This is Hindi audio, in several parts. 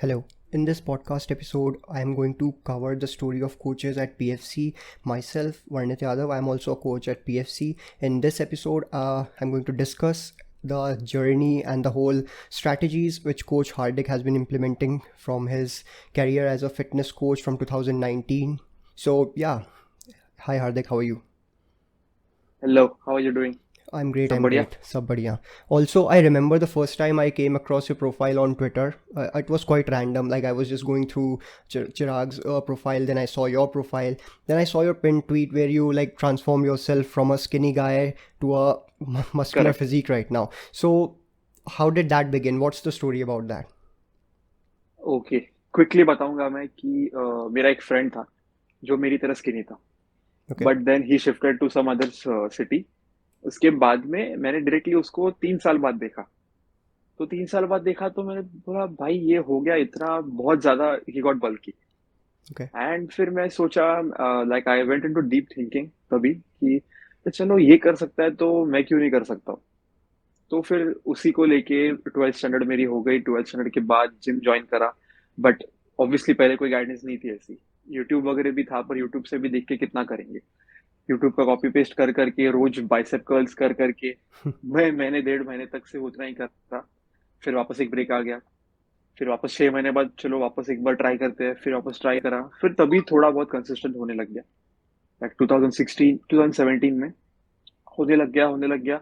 Hello. In this podcast episode, I am going to cover the story of coaches at PFC. Myself, Varnit Yadav, I am also a coach at PFC. In this episode, I'm going to discuss the journey and the whole strategies which Coach Hardik has been implementing from his career as a fitness coach from 2019. So, yeah. Hi, Hardik. How are you? Hello, how are you doing? I'm great. सब I'm बढ़िया? great. Sab badhiya. Also, I remember the first time I came across your profile on Twitter. It was quite random. Like I was just going through Chirag's profile, then I saw your profile, then I saw your pinned tweet where you like transform yourself from a skinny guy to a muscular Correct. physique right now. So, how did that begin? What's the story about that? Okay, quickly बताऊंगा मैं कि मेरा एक फ्रेंड था जो मेरी तरह स्किनी था, Okay. But then he shifted to some other city. उसके बाद में मैंने डायरेक्टली उसको 3 साल बाद देखा। तो 3 साल बाद देखा तो मैंने बोला भाई ये हो गया इतना बहुत ज्यादा, he got bulky. Okay. And फिर मैं सोचा, like I went into deep thinking तभी कि तो चलो ये कर सकता है तो मैं क्यों नहीं कर सकता हूँ। तो फिर उसी को लेके 12th स्टैंडर्ड मेरी हो गई। 12th स्टैंडर्ड के बाद जिम ज्वाइन करा, बट ऑब्वियसली पहले कोई गाइडेंस नहीं थी ऐसी। यूट्यूब वगैरह भी था पर यूट्यूब से भी देख के कितना करेंगे। यूट्यूब का कॉपी पेस्ट कर करके रोज बाइसेप कर्ल्स कर करके मैं महीने 1.5 महीने तक से उतना ही कर रहा। फिर वापस एक ब्रेक आ गया। फिर वापस 6 महीने बाद चलो वापस एक बार ट्राई करते हैं, फिर वापस ट्राई करा, फिर तभी थोड़ा बहुत कंसिस्टेंट होने लग गया। लाइक 2016 2017 में होने लग गया।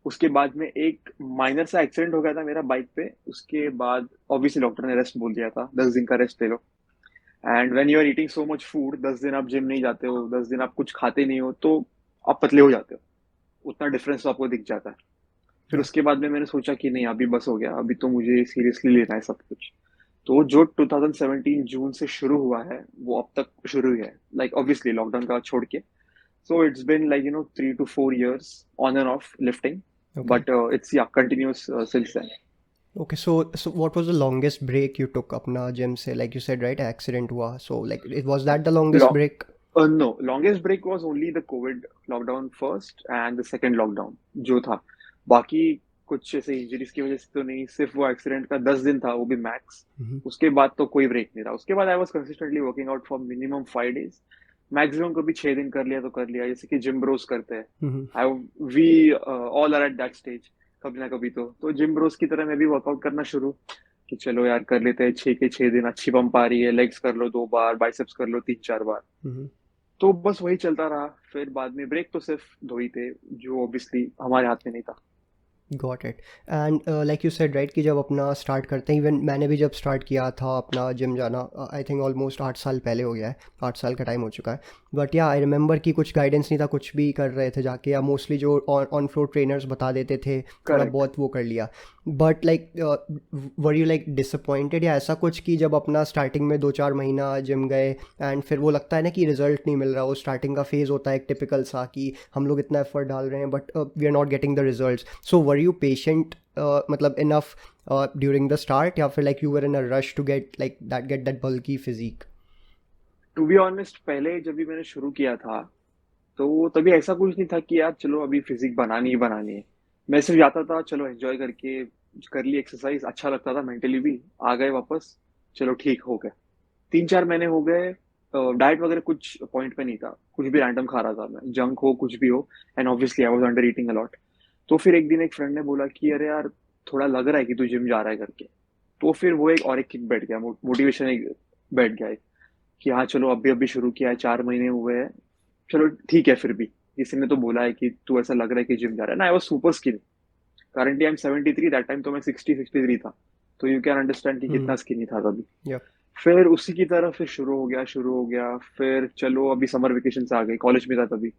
उसके बाद में एक माइनर सा एक्सीडेंट हो गया था मेरा बाइक पे। उसके बाद ऑब्वियसली डॉक्टर ने रेस्ट बोल दिया था, 10 दिन का रेस्ट ले लो। And when you are eating so much food, 10 दिन आप जिम नहीं जाते हो, 10 दिन आप कुछ खाते नहीं हो, तो आप पतले हो जाते हो। उतना डिफरेंस तो आपको दिख जाता है। फिर Yeah. उसके बाद में मैंने सोचा कि नहीं अभी बस हो गया, अभी तो मुझे सीरियसली लेना है सब कुछ। तो जो 2017 जून से शुरू हुआ है वो अब तक शुरू ही है, लाइक ऑब्वियसली लॉकडाउन का छोड़ के। So it's been like 3 to 4 years on and off lifting, Okay. but it's yeah continuous since then. Okay, so what was the longest break you took अपना gym से? Like you said, right? Accident हुआ. So like was that the longest Long, break? no, longest break was only the COVID lockdown first and the second lockdown जो था। बाकी कुछ ऐसे इंजरीज की वजह से तो नहीं, सिर्फ वो एक्सीडेंट का 10 दिन था, वो भी मैक्स। Mm-hmm. उसके बाद तो कोई ब्रेक नहीं था। उसके बाद I was consistently working out for minimum 5 days। Maximum कभी 6 दिन कर लिया तो कर लिया, जैसे कि जिम ब्रोस करते हैं। Mm-hmm. I we all are at that stage. कभी ना कभी तो जिम ब्रोस की तरह मैं भी वर्कआउट करना शुरू कि चलो यार कर लेते हैं 6 के 6 दिन, अच्छी पंप आ रही है, लेग्स कर लो 2 बार, बाइसेप्स कर लो 3 4 बार। Mm-hmm. तो बस वही चलता रहा। फिर बाद में ब्रेक तो सिर्फ 2 ही थे, जो ऑब्वियसली हमारे हाथ में नहीं था। Got it and like you said right कि जब अपना स्टार्ट करते हैं, इवन मैंने भी जब स्टार्ट किया था अपना जिम जाना, आई थिंक ऑलमोस्ट 8 साल पहले हो गया है, 8 साल का टाइम हो चुका है। बट या आई रिमेंबर कि कुछ गाइडेंस नहीं था, कुछ भी कर रहे थे जाके, या मोस्टली जो ऑन फ्लोर ट्रेनर्स बता देते थे थोड़ा करेक्ट। बहुत वो कर लिया। But like were you like disappointed या ऐसा कुछ कि जब अपना स्टार्टिंग में 2-4 महीना जिम गए एंड फिर वो लगता है ना कि रिजल्ट नहीं मिल रहा, वो स्टार्टिंग का फेज़ होता है एक टिपिकल सा कि हम लोग इतना एफर्ट डाल रहे हैं but we are not getting the results. So were you patient मतलब enough during the start, या फिर like you were in a rush to get that bulky physique? To be honest पहले जब भी मैंने शुरू किया था तो तभी ऐसा कुछ नहीं था कि यार चलो अभी फिजिक बनानी ही बनानी है। मैं सिर्फ जाता था, चलो एंजॉय करके कर ली एक्सरसाइज, अच्छा लगता था, मेंटली भी आ गए वापस, चलो ठीक हो गया। 3 4 महीने हो गए। डाइट वगैरह कुछ पॉइंट पे नहीं था, कुछ भी रैंडम खा रहा था मैं, जंक हो कुछ भी हो। And obviously I was under eating a lot. तो फिर एक दिन एक फ्रेंड ने बोला कि अरे यार थोड़ा लग रहा है कि तू जिम जा रहा है करके। तो फिर वो एक और एक किक बैठ गया, मोटिवेशन एक बैठ गया एक, कि हाँ चलो अभी अभी शुरू किया है, 4 महीने हुए हैं, चलो ठीक है। फिर भी किसी ने तो बोला है कि तू ऐसा लग रहा है कि जिम जा रहा है ना। I was super skinny. Currently I am 73, that time तो मैं 60 63 था। तो यू कैन अंडरस्टैंड कि हम्म। कितना स्किनी था तभी। या। फिर उसी की तरह फिर शुरू हो गया। फिर चलो अभी समर वेकेशन आ गई, कॉलेज में था तभी।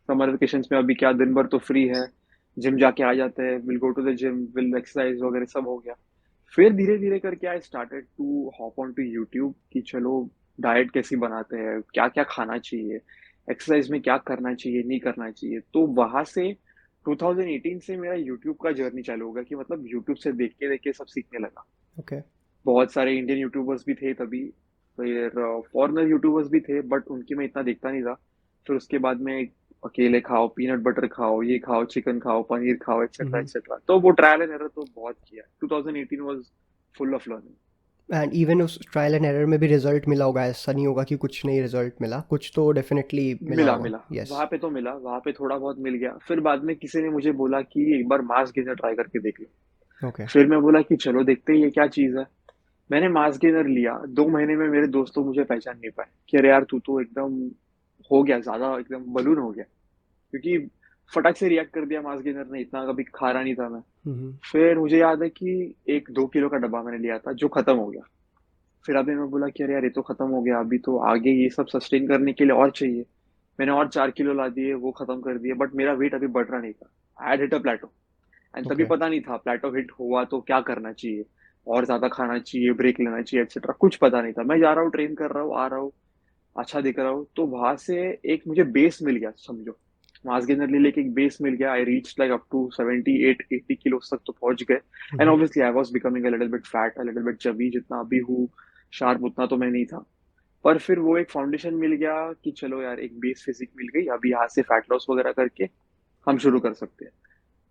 समर वेकेशन में अभी क्या, दिन भर तो फ्री है, जिम जाके आ जाते हैं, will go to the gym, will exercise वगैरह सब हो गया। फिर धीरे धीरे करके I started to hop on to YouTube कि चलो डाइट कैसी बनाते हैं, क्या क्या खाना चाहिए, एक्सरसाइज में क्या करना चाहिए नहीं करना चाहिए। तो वहां से 2018 से मेरा यूट्यूब का जर्नी चालू होगा कि मतलब यूट्यूब से देख के सब सीखने लगा। ओके। बहुत सारे इंडियन यूट्यूबर्स भी थे तभी, फिर फॉरेनर यूट्यूबर्स भी थे बट उनकी मैं इतना देखता नहीं था। फिर उसके बाद में अकेले खाओ, पीनट बटर खाओ, ये खाओ, चिकन खाओ, पनीर खाओ, एक्सेट्रा हम्म। एक्सेट्रा। तो वो ट्रायल एंड एरर तो बहुत किया। 2018 was full of learning. And even उस ट्रायल एंड एरर में भी रिजल्ट मिला होगा, ऐसा नहीं होगा कि कुछ नहीं रिजल्ट मिला, कुछ तो डेफिनेटली मिला मिला होगा। मिला। यस। वहां पे तो मिला, वहां पे थोड़ा बहुत मिल गया। फिर बाद में किसी ने मुझे बोला कि एक बार मास गेनर ट्राई करके देख लो। ओके। फिर मैं बोला कि चलो देखते हैं ये क्या चीज है। मैंने मास गेनर लिया, 2 महीने में मेरे दोस्तों मुझे पहचान नहीं पाए कि अरे यार तू तो एकदम हो गया, ज्यादा एकदम बलून हो गया, क्योंकि फटक से रिएक्ट कर दिया मास गेनर ने, इतना कभी खा रहा नहीं था मैं। हम्म। फिर मुझे याद है कि एक 2 किलो का डब्बा मैंने लिया था जो खत्म हो गया। फिर अभी मैं बोला कि अरे यार ये तो खत्म हो गया, अभी तो आगे ये सब सस्टेन करने के लिए और चाहिए। मैंने और 4 किलो ला दिए, वो खत्म कर दिए, बट मेरा वेट अभी बढ़ रहा नहीं था। I had hit a plateau. And तभी ओके। पता नहीं था प्लेटो हिट हुआ तो क्या करना चाहिए, और ज्यादा खाना चाहिए, ब्रेक लेना चाहिए, एक्सेट्रा कुछ पता नहीं था। मैं जा रहा हूँ, ट्रेन कर रहा हूँ, आ रहा हूँ, अच्छा दिख रहा हूँ, तो वहां से एक मुझे बेस मिल गया समझो। मास गेनर ले लेके एक बेस मिल गया। I reach like up to 78-80 kilo तक तो पहुंच गए। And hmm. Obviously I was becoming a little bit fat, a little bit chubby. जितना अभी हूँ शार्प, उतना तो मैं नहीं था। पर फिर वो एक फाउंडेशन मिल गया कि चलो यार एक बेस फिजिक मिल गई, अभी यहाँ से फैट लॉस वगैरह करके हम शुरू कर सकते हैं।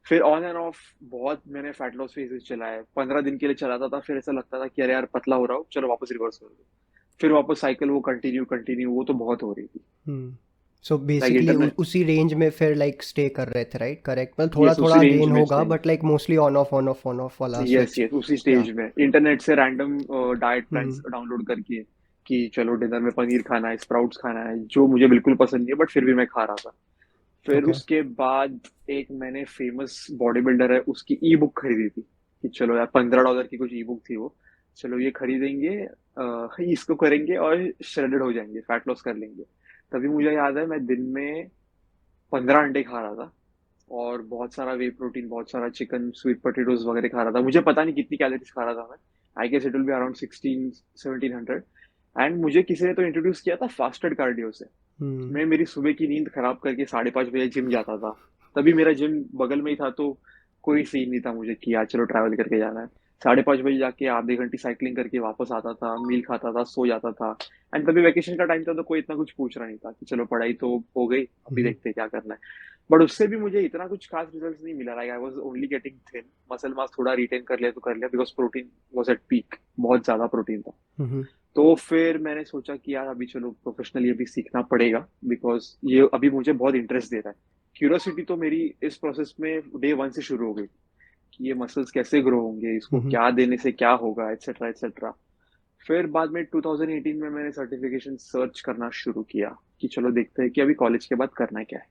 फिर ऑन एंड ऑफ बहुत मैंने फैट लॉस फेजेस चलाए, 15 दिन के लिए चलाता था, फिर ऐसा लगता था कि अरे यार पतला हो रहा हूँ, चलो वापस रिवर्स कर दो। फिर वापस साइकिल वो कंटिन्यू कंटिन्यू, वो तो बहुत हो रही थी। Hmm. So like basically internet. उसी रेंज में फिर लाइक स्टे कर रहे थे, राइट? करेक्ट, मतलब थोड़ा यस, उसी थोड़ा रेंज गेन में होगा stay. But like mostly on off on off on off वाला यस स्विच। यस, उसी या। स्टेज में इंटरनेट से रैंडम डाइट प्लान्स हम्म। डाउनलोड करके कि चलो डिनर में पनीर खाना है, स्प्राउट्स खाना है, जो मुझे बिल्कुल पसंद नहीं है बट फिर भी मैं खा रहा था। फिर ओके। उसके बाद एक मैंने फेमस बॉडी बिल्डर है उसकी ई बुक खरीदी थी कि चलो यार $15 की कुछ ई बुक थी वो, चलो ये खरीदेंगे, इसको करेंगे और श्रेडेड हो जाएंगे, फैट लॉस कर लेंगे। तभी मुझे याद है मैं दिन में 15 अंडे खा रहा था, और बहुत सारा वे प्रोटीन, बहुत सारा चिकन, स्वीट पोटेटोज वगैरह खा रहा था। मुझे पता नहीं कितनी कैलोरीज खा रहा था मैं। I guess it will be around 16-1700। And मुझे किसी ने तो इंट्रोड्यूस किया था फास्टेड कार्डियो से। हम्म। मैं मेरी सुबह की नींद खराब करके 5:30 बजे जिम जाता था। तभी मेरा जिम बगल में ही था, तो कोई सीन नहीं था मुझे कि यार चलो ट्रैवल करके जाना है। 5:30 बजे जाके आधे घंटे साइकिलिंग करके वापस आता था, मील खाता था, सो जाता था। एंड तभी वैकेशन का टाइम था, तो कोई इतना कुछ पूछ रहा नहीं था कि चलो पढ़ाई तो हो गई, अभी हम्म। देखते हैं क्या करना है। बट उससे भी मुझे इतना कुछ खास रिजल्ट नहीं मिला। Like I was only getting thin, muscle mass थोड़ा रिटेन कर लिया तो कर लिया, because protein was at peak, बहुत ज्यादा प्रोटीन था। हम्म। तो फिर मैंने सोचा कि यार अभी चलो प्रोफेशनली अभी सीखना पड़ेगा, बिकॉज ये अभी मुझे बहुत इंटरेस्ट दे रहा है। क्यूरियोसिटी तो मेरी इस प्रोसेस में डे वन से शुरू हो गई कि ये मसल्स कैसे ग्रो होंगे, इसको हम्म। क्या देने से क्या होगा, एक्सेट्रा एक्सेट्रा। फिर बाद में 2018 में मैंने सर्टिफिकेशन सर्च करना शुरू किया कि चलो देखते हैं कि अभी कॉलेज के बाद करना क्या है।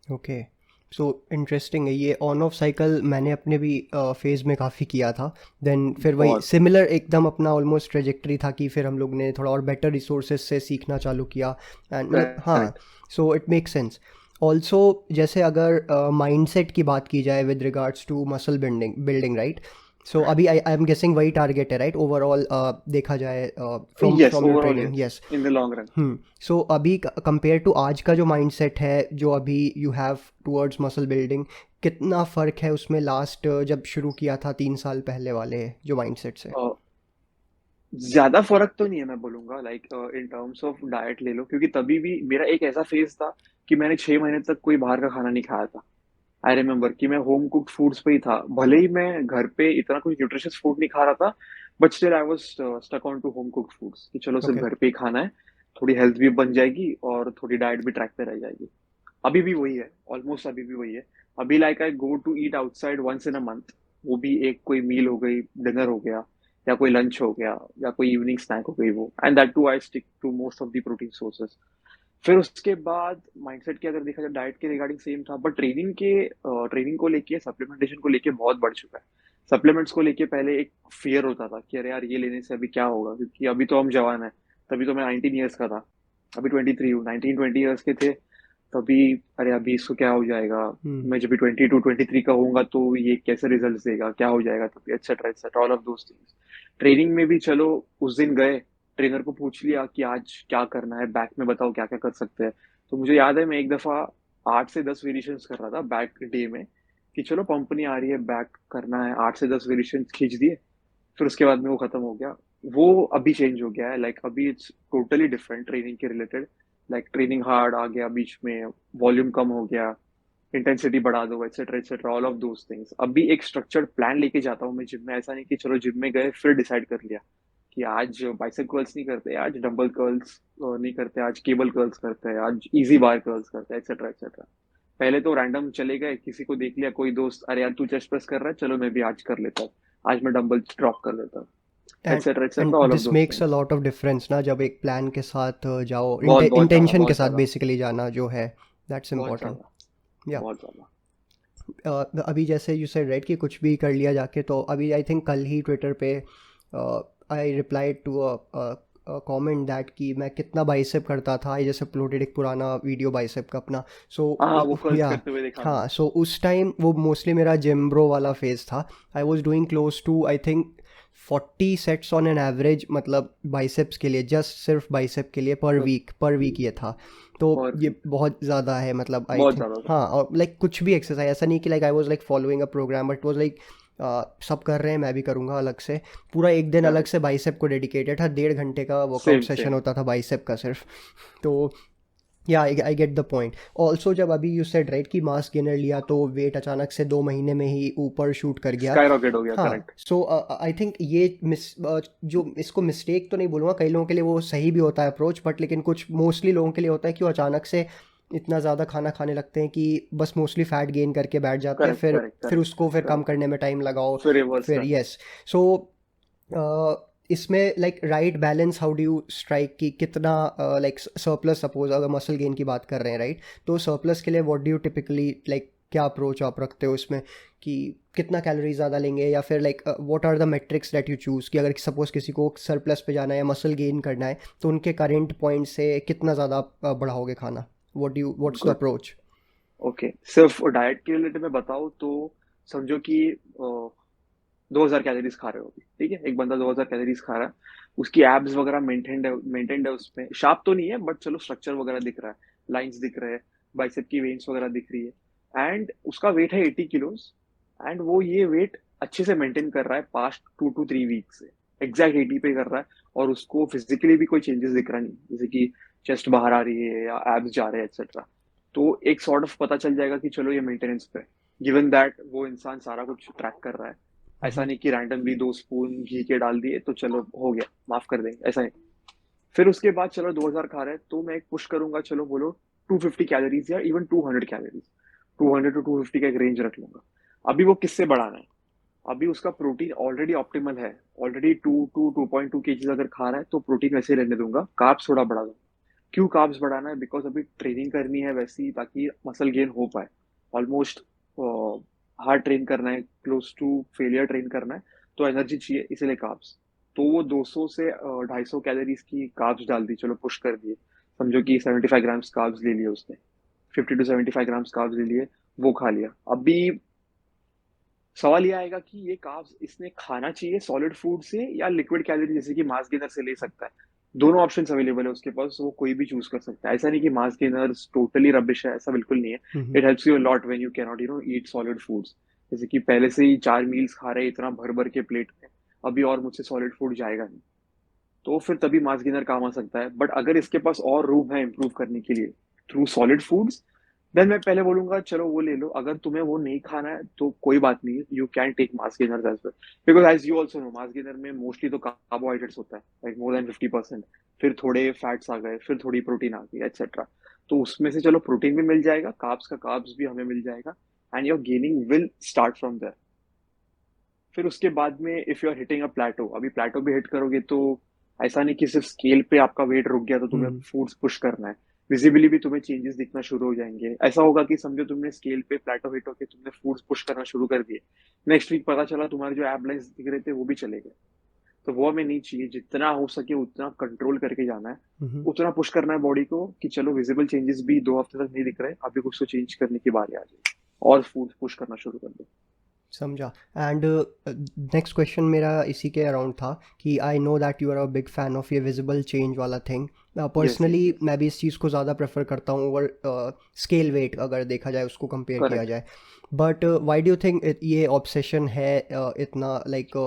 ओके। सो इंटरेस्टिंग है ये ऑन ऑफ साइकिल, मैंने अपने भी फेज़ में काफ़ी किया था। देन फिर वही बहुत। सिमिलर एकदम अपना ऑलमोस्ट ट्रेजेक्टरी था कि फिर हम लोग ने थोड़ा और बेटर रिसोर्सेज से सीखना चालू किया। एंड मतलब हाँ, correct. So it make sense. Also जैसे अगर माइंडसेट की बात की जाए with regards to muscle building building, right? So अभी आई एम गेसिंग वही टारगेट है, राइट? ओवरऑल देखा जाए from yes, from your overall training. Yes, yes. In the long run. So अभी कंपेयर टू आज का जो माइंडसेट है जो अभी you have towards muscle building, कितना फ़र्क है उसमें लास्ट जब शुरू किया था 3 साल पहले वाले जो माइंडसेट से? ज्यादा फर्क तो नहीं है मैं बोलूंगा। Like in terms of diet ले लो, क्योंकि तभी भी मेरा एक ऐसा फेज था कि मैंने 6 महीने तक कोई बाहर का खाना नहीं खाया था। आई रिमेम्बर कि मैं होम कुक्ड फूड्स पे ही था, भले ही मैं घर पे इतना कुछ न्यूट्रिशियस फूड नहीं खा रहा था, but still I was stuck on to home cooked foods कि चलो सिर्फ ओके। घर पे ही खाना है, थोड़ी हेल्थ भी बन जाएगी और थोड़ी डाइट भी ट्रैक पे रह जाएगी। अभी भी वही है, ऑलमोस्ट अभी भी वही है। अभी like I go to eat outside once in a month, वो भी एक कोई मील हो गई, डिनर हो गया, या कोई लंच हो गया, या कोई इवनिंग स्नैक हो गई वो, and that too I stick to most of the protein sources. फिर उसके बाद माइंडसेट की अगर देखा जाए डाइट के रिगार्डिंग सेम था, बट ट्रेनिंग को लेके, सप्लीमेंटेशन को लेके बहुत बढ़ चुका है। सप्लीमेंट्स को लेके पहले एक फियर होता था कि अरे यार ये लेने से अभी क्या होगा, क्योंकि अभी तो हम जवान है। तभी तो मैं 19 ईयर्स का था, अभी 23 हूँ। 19-20 ईयर्स के थे तभी, अरे अभी इसको क्या हो जाएगा, हम्म। मैं जब भी 22-23 का होऊंगा तो ये कैसे रिजल्ट देगा, क्या हो जाएगा, तभी etcetera etcetera, all of those things. Training में भी चलो उस दिन गए, ट्रेनर को पूछ लिया कि आज क्या करना है, बैक में बताओ क्या क्या कर सकते हैं। तो मुझे याद है मैं एक दफा 8 से 10 वेरिएशन कर रहा था बैक डे में, कि चलो पंप नहीं आ रही है, बैक करना है, 8 से 10 वेरिएशन खींच दिए। फिर उसके बाद में वो खत्म हो गया। वो अभी चेंज हो गया है, लाइक अभी इट्स टोटली डिफरेंट ट्रेनिंग के रिलेटेड। लाइक ट्रेनिंग हार्ड आ गया बीच में, वॉल्यूम कम हो गया, इंटेंसिटी बढ़ा दो, etcetera all of those things. अभी एक स्ट्रक्चर्ड प्लान लेके जाता हूँ मैं जिम में। ऐसा नहीं कि चलो जिम में गए फिर डिसाइड कर लिया कि आज बाइसेप कर्ल्स नहीं करते, आज डंबल कर्ल्स नहीं करते, आज केबल कर्ल्स करते हैं, आज इजी बार कर्ल्स करते हैं, एक्सेट्रा एक्सेट्रा। पहले तो रैंडम चले गए, किसी को देख लिया, कोई दोस्त, अरे यार तू चेस्ट प्रेस कर रहा है, चलो मैं भी आज कर लेता हूँ, आज मैं डंबल ड्रॉप कर लेता हूँ, and etcetera and etcetera all of this those makes a things. Lot of difference ना, जब एक प्लान के साथ जाओ, बहुत बहुत ज्यादा, इंटेंशन के बहुत साथ ज्यादा, बेसिकली जाना जो है, दैट्स बहुत इम्पोर्टेंट। ज्यादा, या बहुत ज्यादा। अभी जैसे यू सेड राइट कि कुछ भी कर लिया जाके, तो अभी आई थिंक कल ही ट्विटर पे I replied to comment that कि मैं कितना बाइसेप करता था। आई जैसे अपलोडेड एक पुराना वीडियो बाइसेप का अपना। सो हाँ वो कर्ल्स या करते हुए देखा हाँ, मैंने। सो उस टाइम वो मोस्टली मेरा जिम ब्रो वाला फेज था। I was doing close to I think 40 sets on an average, मतलब बाइसेप्स के लिए, जस्ट सिर्फ बाइसेप के लिए पर वीक ये था। तो और ये बहुत ज़्यादा है, मतलब आई बहुत थिंक। ज्यादा था। हाँ, और लाइक कुछ भी एक्सरसाइज ऐसा नहीं कि like I was like following a program, but was like सब कर रहे हैं मैं भी करूँगा अलग से। पूरा एक दिन अलग करेक्ट। से बाइसेप को डेडिकेटेड था, 1.5 घंटे का वर्कआउट सेम सेशन सेम। होता था बाइसेप का सिर्फ। तो या I get the point. Also जब अभी यू सेड राइट कि मास गेनर लिया तो वेट अचानक से 2 महीने में ही ऊपर शूट कर गया। स्काई रॉकेट हो गया, हाँ, करेक्ट। सो आई थिंक ये जो इसको मिस्टेक तो नहीं बोलूँगा, कई लोगों के लिए वो सही भी होता है अप्रोच, बट लेकिन कुछ मोस्टली लोगों के लिए होता है कि वो अचानक से इतना ज़्यादा खाना खाने लगते हैं कि बस मोस्टली फैट गेन करके बैठ जाते हैं, करेक्ट फिर करेक्ट फिर करेक्ट उसको फिर कम करेक्ट। करने में टाइम लगाओ। फिर रिवर्स फिर करना। यस। सो इसमें like right balance, how do you strike कि कितना लाइक सरप्लस, सपोज अगर मसल गेन की बात कर रहे हैं राइट, तो सरप्लस के लिए what do you typically like, क्या अप्रोच आप रखते हो इसमें कि कितना कैलोरी ज़्यादा लेंगे, या फिर like what are the metrics that you choose कि अगर सपोज किसी को सरप्लस पे जाना है या मसल गेन करना है, तो उनके करेंट पॉइंट से कितना ज़्यादा बढ़ाओगे खाना, what's the good. Approach? Okay, सिर्फ डाइट के रिलेटेड में बताऊँ तो समझो कि 2000 कैलोरीज खा रहे हो अभी, ठीक है, एक बंदा 2000 कैलोरीज खा रहा है, उसकी एब्स वगैरह मेंटेन्ड है, उसमें शार्प तो नहीं है बट चलो स्ट्रक्चर वगैरह दिख रहा है, लाइंस दिख रहे हैं, बाइसेप की वेन्स वगैरह दिख रही है, एंड उसका वेट है 80 किलोज, एंड वो ये वेट अच्छे से मेंटेन कर रहा है पास्ट 2 to 3 वीक से, एग्जैक्ट 80 पे कर रहा है, और उसको फिजिकली भी कोई चेंजेस दिख रहा नहीं, जैसे कि चेस्ट बाहर आ रही है या एब्स जा रहे हैं एक्सेट्रा। तो एक सॉर्ट ऑफ पता चल जाएगा कि चलो ये मेंटेनेंस पे, गिवन दैट वो इंसान सारा कुछ ट्रैक कर रहा है। ऐसा नहीं कि रैंडमली 2 स्पून घी के डाल दिए तो चलो हो गया, माफ कर देंगे, ऐसा नहीं। फिर उसके बाद चलो 2000 खा रहे हैं तो मैं एक पुश करूंगा, चलो बोलो 250 कैलोरीज या इवन 200 कैलोरीज, 200 to 250 का एक रेंज रख लूंगा। अभी वो किससे बढ़ाना है? अभी उसका प्रोटीन ऑलरेडी ऑप्टिमल है, ऑलरेडी 2 to 2.2 kg अगर खा रहा है तो प्रोटीन वैसे ही रहने दूंगा, कार्ब्स थोड़ा बढ़ा दूंगा। क्यों कार्ब्स बढ़ाना है? बिकॉज अभी ट्रेनिंग करनी है वैसी, ताकि मसल गेन हो पाए। ऑलमोस्ट हार्ड ट्रेन करना है, क्लोज टू फेलियर ट्रेन करना है, तो एनर्जी चाहिए, इसीलिए कार्ब्स। तो वो 200 से 250 कैलोरीज की कार्ब्स डाल दी, चलो पुश कर दिए। समझो कि 75 ग्राम्स कार्ब्स ले लिए उसने, 50 to 75 ग्राम्स कार्ब्स ले लिए, वो खा लिया। अभी सवाल ये आएगा कि ये कार्ब्स इसने खाना चाहिए सॉलिड फूड से या लिक्विड कैलोरी जैसे कि मास गेनर से ले सकता है? दोनों ऑप्शंस अवेलेबल है उसके पास, वो कोई भी चूज कर सकता है। ऐसा नहीं कि मास गेनर टोटली रबिश है, ऐसा बिल्कुल नहीं है। Hmm. It helps you a lot when you can not eat solid foods. जैसे कि पहले से ही 4 मील्स खा रहे हैं इतना भर भर के प्लेट में, अभी और मुझसे सॉलिड फूड जाएगा नहीं, तो फिर तभी मास गेनर काम आ सकता है। बट अगर इसके पास और रूम है इंप्रूव करने के लिए थ्रू सॉलिड फूड्स, देन मैं पहले बोलूंगा चलो वो ले लो। अगर तुम्हें वो नहीं खाना है तो कोई बात नहीं, you can take mass gainer as well, because as you also know mass gainer में मोस्टली तो कार्बोहाइड्रेट्स होता है, लाइक मोर देन 50%, फिर थोड़े फैट्स आ गए, फिर थोड़ी प्रोटीन आ गई एक्सेट्रा। तो उसमें से चलो प्रोटीन भी मिल जाएगा, कार्ब्स का कार्ब्स भी हमें मिल जाएगा, and your gaining will start from there. फिर उसके बाद में if you are hitting a plateau, अभी प्लेटो भी हिट करोगे तो ऐसा नहीं कि सिर्फ स्केल पे आपका वेट रुक गया तो तुम्हें हम्म। फूड्स पुश करना है, विजिबली भी तुम्हें चेंजेस दिखना शुरू हो जाएंगे। ऐसा होगा कि समझो तुमने स्केल पे प्लेटो हिट होके तुमने फूड्स पुश करना शुरू कर दिए, नेक्स्ट वीक पता चला तुम्हारे जो एब लाइंस दिख रहे थे वो भी चले गए। तो वो हमें नहीं चाहिए, जितना हो सके उतना कंट्रोल करके जाना है, हम्म। उतना पुश करना है बॉडी को कि चलो विजिबल चेंजेस भी 2 हफ्ते तक नहीं दिख रहे, अभी कुछ तो चेंज करने की बारी आ जाए और फूड पुश करना शुरू कर दो। समझा। एंड नेक्स्ट क्वेश्चन मेरा इसी के अराउंड था कि I know that you are a big fan of ये विजिबल चेंज वाला thing. Yes personally yes yes. मैं भी इस चीज़ को ज़्यादा प्रेफर करता हूँ ओवर स्केल वेट, अगर देखा जाए उसको कंपेयर किया करेक्ट। जाए। बट वाई डू थिंक ये ऑब्सेशन है इतना लाइक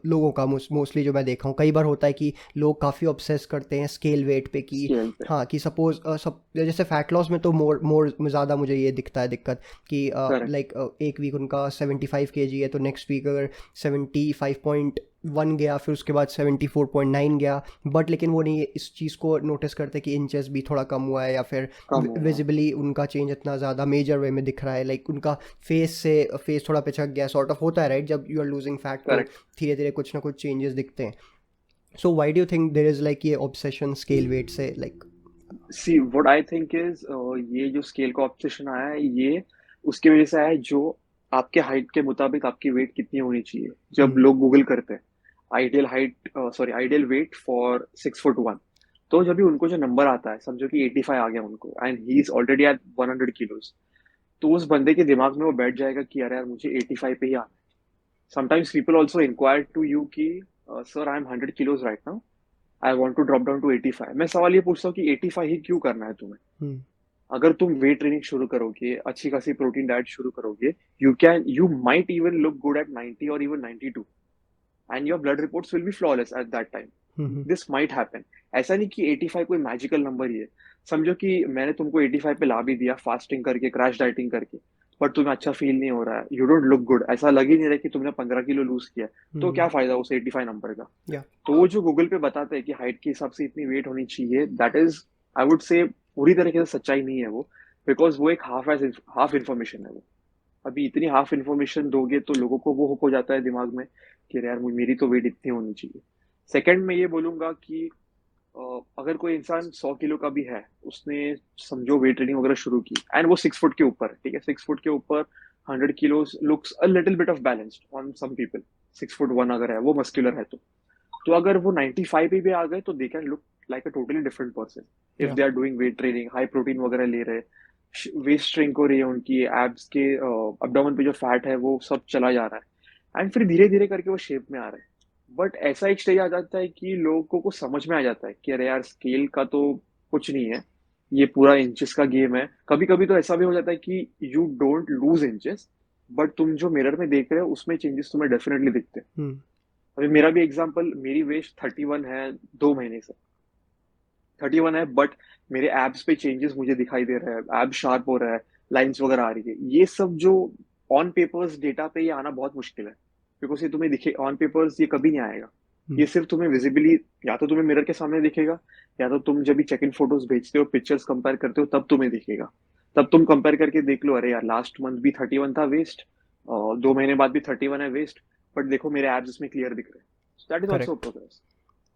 लोगों का मोस्टली जो मैं देखा हूँ, कई बार होता है कि लोग काफ़ी ऑब्सेस करते हैं स्केल वेट पे कि स्केल पे। हाँ कि सपोज सब जैसे फैट लॉस में तो मोर मोर ज़्यादा मुझे ये दिखता है दिक्कत कि करेक्ट। लाइक एक वीक उनका 75 kg है तो नेक्स्ट वीक अगर 75.1 गया, फिर उसके बाद 74.9 गया, बट लेकिन वो नहीं इस चीज़ को नोटिस करते कि इंचेस भी थोड़ा कम हुआ है या फिर कम हुआ। विजिबली उनका चेंज इतना ज़्यादा मेजर वे में दिख रहा है, लाइक उनका फेस थोड़ा पिछक गया, सॉर्ट ऑफ होता है राइट, जब यू आर लूजिंग फैट तो करेक्ट। धीरे धीरे कुछ ना कुछ चेंजेस दिखते हैं। So why do you think there is like ये ऑब्सेशन स्केल वेट से like? See what I think is, ये जो स्केल का ऑब्सेशन आया है, ये उसकी वजह से आया है जो आपके हाइट के मुताबिक आपकी वेट कितनी होनी चाहिए। जब हम्म। लोग गूगल करते हैं ideal height, sorry ideal weight for 6 foot 1, तो जब भी उनको जो नंबर आता है, समझो कि 85 आ गया उनको and he is already at 100 kilos, तो उस बंदे के दिमाग में वो बैठ जाएगा कि अरे यार मुझे 85 पे ही आना है। Sometimes people also inquire to you कि sir I am 100 kilos right now, I want to drop down to 85। मैं सवाल ये पूछता हूँ कि 85 ही क्यों करना है तुम्हें? हम्म। अगर तुम वेट ट्रेनिंग शुरू करोगे, अच्छी खासी प्रोटीन डाइट शुरू करोगे, you might even look good at 90 और even 92, and your blood reports will be flawless eight that time. Hmm. This might happen. ऐसा नहीं कि 85 कोई मैजिकल नंबर ही है। समझो कि मैंने तुमको 85 पे ला भी दिया फास्टिंग करके, क्रैश डाइटिंग करके, बट तुम्हें अच्छा फील नहीं हो रहा है, यू डोंट लुक गुड, ऐसा लग ही नहीं रहा कि तुमने 15 किलो लूज किया है, तो हम्म। क्या फायदा उस 85 नंबर का? या। तो वो जो गूगल पे बताते हैं कि हाइट के हिसाब से इतनी वेट होनी चाहिए, दैट इज, आई वुड से, पूरी तरीके से सच्चाई नहीं है वो। बिकॉज वो एक हाफ इंफॉर्मेशन है वो। अभी इतनी हाफ इंफॉर्मेशन दोगे तो लोगों को वो हो जाता है दिमाग में कि अरे यार मेरी तो वेट इतनी होनी चाहिए। सेकंड में ये बोलूंगा कि अगर कोई इंसान 100 किलो का भी है, उसने समझो वेट ट्रेनिंग वगैरह शुरू की एंड वो 6 फुट के ऊपर, ठीक है, 6 फुट के ऊपर 100 kilos looks a little bit off balanced on some people. 6 foot 1 अगर है, वो मस्कुलर है, तो अगर वो 95 पे भी आ गए तो they can look like a totally different person if yeah. They are doing weight training, high protein वगैरह ले रहे, वेस्ट श्रिंक हो रही है उनकी, एब्स के अब्डोमेन पे जो फैट है वो सब चला जा रहा है, एंड फिर धीरे धीरे करके वो शेप में आ रहे हैं। बट ऐसा एक स्टेज आ जाता है कि लोगों को समझ में आ जाता है कि अरे यार स्केल का तो कुछ नहीं है, ये पूरा इंचेस का गेम है। कभी कभी तो ऐसा भी हो जाता है कि you don't lose inches, but तुम जो मिरर में देख रहे हो उसमें चेंजेस तुम्हें डेफिनेटली दिखते हैं। हम्म। अभी मेरा भी एग्जांपल, मेरी वेट 31 है 2 महीने से, 31 है, बट मेरे एब्स पे चेंजेस मुझे दिखाई दे रहे हैं, एब शार्प हो रहा है, लाइंस वगैरह आ रही है। ये सब जो ऑन पेपर्स डेटा पे ये आना बहुत मुश्किल है, बिकॉज ये तुम्हें दिखे ऑन पेपर्स, ये कभी नहीं आएगा। हम्म। ये सिर्फ तुम्हें विजिबली, या तो तुम्हें मिरर के सामने दिखेगा, या तो तुम जब भी चेक इन फोटोज भेजते हो, पिक्चर्स कंपेयर करते हो, तब तुम्हें दिखेगा। तब तुम कंपेयर करके देख लो, अरे यार लास्ट मंथ भी 31 था वेस्ट, और 2 महीने बाद भी 31 है वेस्ट, बट देखो मेरे एब्स इसमें क्लियर दिख रहे हैं। That is also correct. Progress.